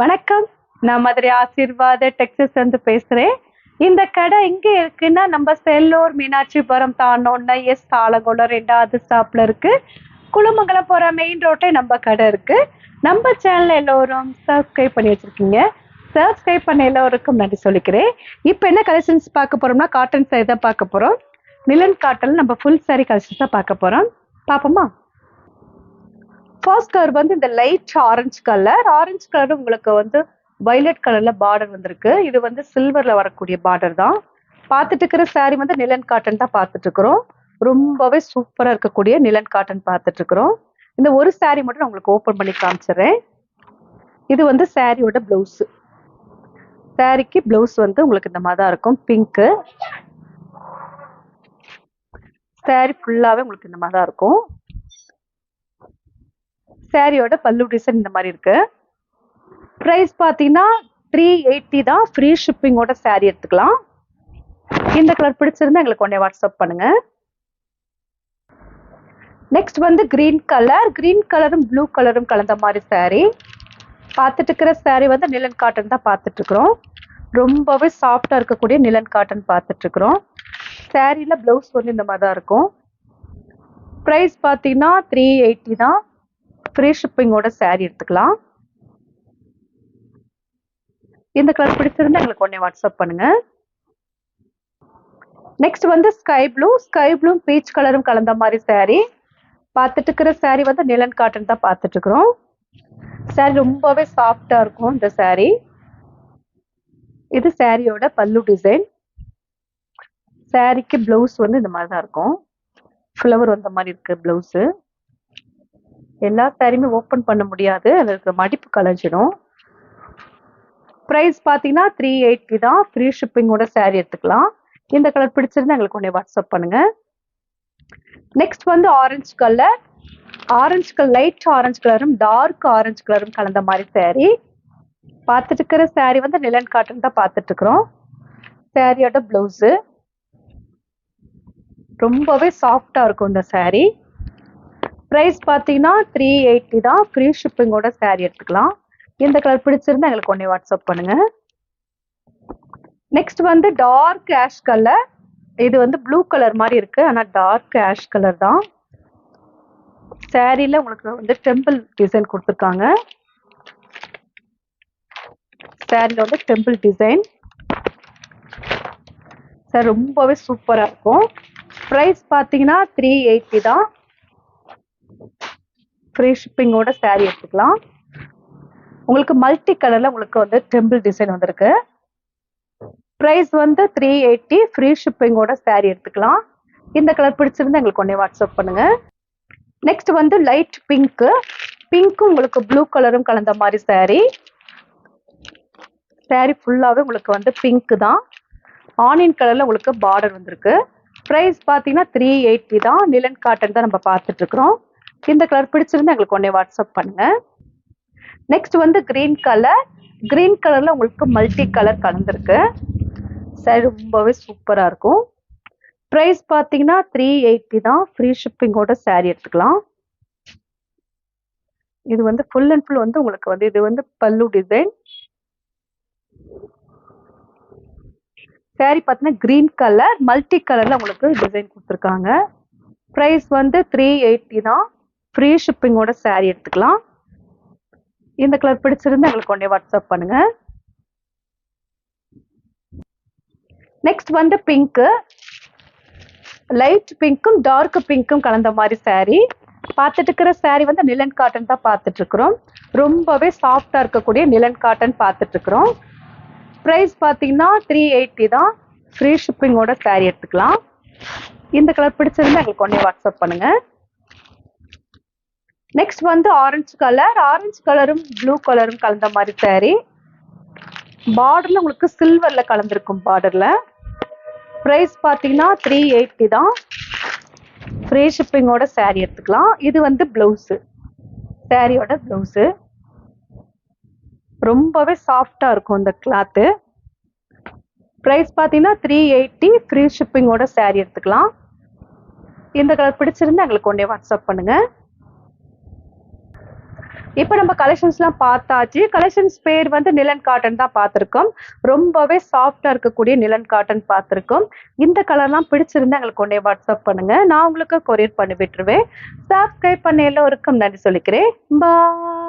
வணக்கம். நான் மதுரை ஆசீர்வாத டெக்ஸஸ் வந்து பேசுறேன். இந்த கடை எங்க இருக்குன்னா, நம்ம செல்லூர் மீனாட்சிபுரம் தாண்டோன்னா ஆலங்குளம் 2வது ஸ்டாப்ல இருக்கு. குளமங்கலம் போற மெயின் ரோட்டே நம்ம கடை இருக்கு. நம்ம சேனல் எல்லோரும் சப்ஸ்கிரைப் பண்ணி வச்சிருக்கீங்க. சப்ஸ்கிரைப் பண்ண எல்லோருக்கும் நன்றி சொல்லிக்கிறேன். இப்போ என்ன கலெக்ஷன்ஸ் பார்க்க போறோம்னா, காட்டன் சாரி தான் பார்க்க போறோம். நிலன் காட்டன் நம்ம ஃபுல் சாரி கலெக்ஷன்ஸ் தான் பார்க்க போறோம். பார்ப்போமா? ஃபர்ஸ்ட் கலர் வந்து இந்த லைட் ஆரஞ்சு கலர் உங்களுக்கு வந்து வயலட் கலர்ல பார்டர் வந்திருக்கு. இது வந்து சில்வர்ல வரக்கூடிய பார்டர் தான். பார்த்துட்டு இருக்கிற சாரி வந்து நிலன் காட்டன் தான் பார்த்துட்டு இருக்கிறோம். ரொம்பவே சூப்பரா இருக்கக்கூடிய நிலன் காட்டன் பார்த்துட்டு இருக்கிறோம். இந்த ஒரு சாரி மட்டும் நான் உங்களுக்கு ஓப்பன் பண்ணி காமிச்சிடுறேன். இது வந்து சாரியோட பிளவுஸ். சாரிக்கு பிளவுஸ் வந்து உங்களுக்கு இந்த மாதிரி தான் இருக்கும். பிங்க்கு சாரி ஃபுல்லாவே உங்களுக்கு இந்த மாதிரி தான் இருக்கும். சாரியோட பல்லு டிசைன் இந்த மாதிரி இருக்கு. பிரைஸ் பார்த்தீங்கன்னா 380 தான். ஃப்ரீ ஷிப்பிங்கோட சாரி எடுத்துக்கலாம். இந்த கலர் பிடிச்சிருந்தா எங்களுக்கு உடனே வாட்ஸ்அப் பண்ணுங்க. நெக்ஸ்ட் வந்து கிரீன் கலரும் ப்ளூ கலரும் கலந்த மாதிரி சாரி பார்த்துட்டு இருக்கிற சாரி வந்து நிலன் காட்டன் தான் பார்த்துட்டு இருக்கிறோம். ரொம்பவே சாஃப்டா இருக்கக்கூடிய நிலன் காட்டன் பார்த்துட்டு இருக்கிறோம். சாரியில பிளவுஸ் வந்து இந்த மாதிரி தான் இருக்கும். பிரைஸ் பார்த்தீங்கன்னா 380 தான். ஃப்ரீ ஷிப்பிங்கோட சாரி எடுத்துக்கலாம். இந்த கலர் பிடிச்சிருந்தா எங்களுக்கு உடனே வாட்ஸ்அப் பண்ணுங்க. நெக்ஸ்ட் வந்து ஸ்கை ப்ளூ பீச் கலரும் கலந்த மாதிரி சாரி பார்த்துட்டு இருக்கிற சாரி வந்து நிலன் காட்டன் தான் பார்த்துட்டு இருக்கிறோம். சாரி ரொம்பவே சாஃப்டா இருக்கும் இந்த சாரி. இது சாரியோட பல்லு டிசைன். சாரிக்கு பிளவுஸ் வந்து இந்த மாதிரி தான் இருக்கும். ஃப்ளவர் வந்த மாதிரி இருக்கு பிளவுஸ். எல்லா சாரியுமே ஓப்பன் பண்ண முடியாது, அதுக்கு மடிப்பு கலைஞ்சிடும். ப்ரைஸ் பார்த்தீங்கன்னா 380 தான். ஃப்ரீ ஷிப்பிங்கோட சாரி எடுத்துக்கலாம். இந்த கலர் பிடிச்சிருந்தா எங்களுக்கு உடனே வாட்ஸ்அப் பண்ணுங்க. நெக்ஸ்ட் வந்து ஆரஞ்சு கலர் லைட் ஆரஞ்சு கலரும் டார்க் ஆரஞ்சு கலரும் கலந்த மாதிரி சாரி பார்த்துட்டு இருக்கிற சாரி வந்து நிலன் காட்டன் தான் பார்த்துட்டு இருக்கிறோம். சாரியோட பிளவுஸ் ரொம்பவே சாஃப்டா இருக்கும் இந்த சாரி. ப்ரைஸ் பார்த்தீங்கன்னா 380 தான். ஃப்ரீ ஷிப்பிங்கோட சாரி எடுத்துக்கலாம். இந்த கலர் பிடிச்சிருந்தா எங்களுக்கு உடனே வாட்ஸ்அப் பண்ணுங்க. நெக்ஸ்ட் வந்து டார்க் ஆஷ் கலர். இது வந்து ப்ளூ கலர் மாதிரி இருக்கு, ஆனால் டார்க் ஆஷ் கலர் தான். சாரியில உங்களுக்கு வந்து டெம்பிள் டிசைன் கொடுத்துருக்காங்க. சாரியில வந்து டெம்பிள் டிசைன் சார் ரொம்பவே சூப்பரா இருக்கும். ப்ரைஸ் பார்த்தீங்கன்னா 380 தான். ஃப்ரீ ஷிப்பிங்கோட சாரி எடுத்துக்கலாம். உங்களுக்கு மல்டி கலர்ல உங்களுக்கு வந்து டெம்பிள் டிசைன் வந்திருக்கு. பிரைஸ் வந்து 380. ஃப்ரீ ஷிப்பிங்கோட சாரி எடுத்துக்கலாம். இந்த கலர் பிடிச்சிருந்தா எங்களுக்கு உடனே வாட்ஸ்அப் பண்ணுங்க. நெக்ஸ்ட் வந்து லைட் பிங்க்கும் உங்களுக்கு ப்ளூ கலரும் கலந்த மாதிரி சாரி ஃபுல்லாவே உங்களுக்கு வந்து பிங்க் தான். ஆனியன் கலர்ல உங்களுக்கு பார்டர் வந்திருக்கு. பிரைஸ் பார்த்தீங்கன்னா 380 தான். நிலன் காட்டன் தான் நம்ம பார்த்துட்டு இருக்கிறோம். இந்த கலர் பிடிச்சிருந்தா எங்களுக்கு உடனே வாட்ஸ்அப் பண்ணுங்க. நெக்ஸ்ட் வந்து கிரீன் கலர்ல உங்களுக்கு மல்டி கலர் கலந்துருக்கு. சாரி ரொம்பவே சூப்பரா இருக்கும். பிரைஸ் பார்த்தீங்கன்னா 380 தான். ஃப்ரீ ஷிப்பிங்கோட சாரி எடுத்துக்கலாம். இது வந்து ஃபுல் அண்ட் ஃபுல் வந்து உங்களுக்கு வந்து இது வந்து பல்லு டிசைன். சாரி பார்த்தீங்கன்னா கிரீன் கலர் மல்டி கலர்ல உங்களுக்கு டிசைன் கொடுத்துருக்காங்க. பிரைஸ் வந்து 380 தான். ஃப்ரீ ஷிப்பிங்கோட சாரி எடுத்துக்கலாம். இந்த கலர் பிடிச்சிருந்தா எங்களுக்கு உடனே வாட்ஸ்அப் பண்ணுங்க. நெக்ஸ்ட் வந்து லைட் பிங்க்கும் டார்க் பிங்க்கும் கலந்த மாதிரி சாரி பார்த்துட்டு இருக்கிற சாரி வந்து நிலன் காட்டன் தான் பார்த்துட்டு இருக்கிறோம். ரொம்பவே சாஃப்டா இருக்கக்கூடிய நிலன் காட்டன் பார்த்துட்டு இருக்கிறோம். பிரைஸ் பார்த்தீங்கன்னா 380 தான். ஃப்ரீ ஷிப்பிங்கோட சாரி எடுத்துக்கலாம். இந்த கலர் பிடிச்சிருந்தா எங்களுக்கு உடனே வாட்ஸ்அப் பண்ணுங்க. நெக்ஸ்ட் வந்து ஆரஞ்சு கலரும் ப்ளூ கலரும் கலந்த மாதிரி சாரி பார்டர்ல உங்களுக்கு சில்வர்ல கலந்துருக்கும். பார்டர்ல பிரைஸ் பார்த்தீங்கன்னா 380 தான். ஃப்ரீ ஷிப்பிங்கோட சாரி எடுத்துக்கலாம். இது வந்து பிளவுஸ். சாரியோட பிளவுஸ் ரொம்பவே சாஃப்டா இருக்கும் இந்த கிளாத்து. பிரைஸ் பார்த்தீங்கன்னா 380. ஃப்ரீ ஷிப்பிங்கோட சாரி எடுத்துக்கலாம். இந்த கலர் பிடிச்சிருந்தா எங்களுக்கு உடனே வாட்ஸ்அப் பண்ணுங்க. இப்போ நம்ம கலெக்ஷன்ஸ்லாம் பார்த்தாச்சு. கலெக்ஷன்ஸ் பேர் வந்து நிலன் காட்டன் தான் பார்த்துருக்கோம். ரொம்பவே சாஃப்ட்டா இருக்கக்கூடிய நிலன் காட்டன் பார்த்துருக்கோம். இந்த கலர்லாம் பிடிச்சிருந்தா எங்களுக்கு உடனே வாட்ஸ்அப் பண்ணுங்க. நான் உங்களுக்கு கொரியர் பண்ணி விட்டுருவேன். சப்ஸ்கிரைப் பண்ண எல்லோருக்கும் நன்றி சொல்லிக்கிறேன். பாய்.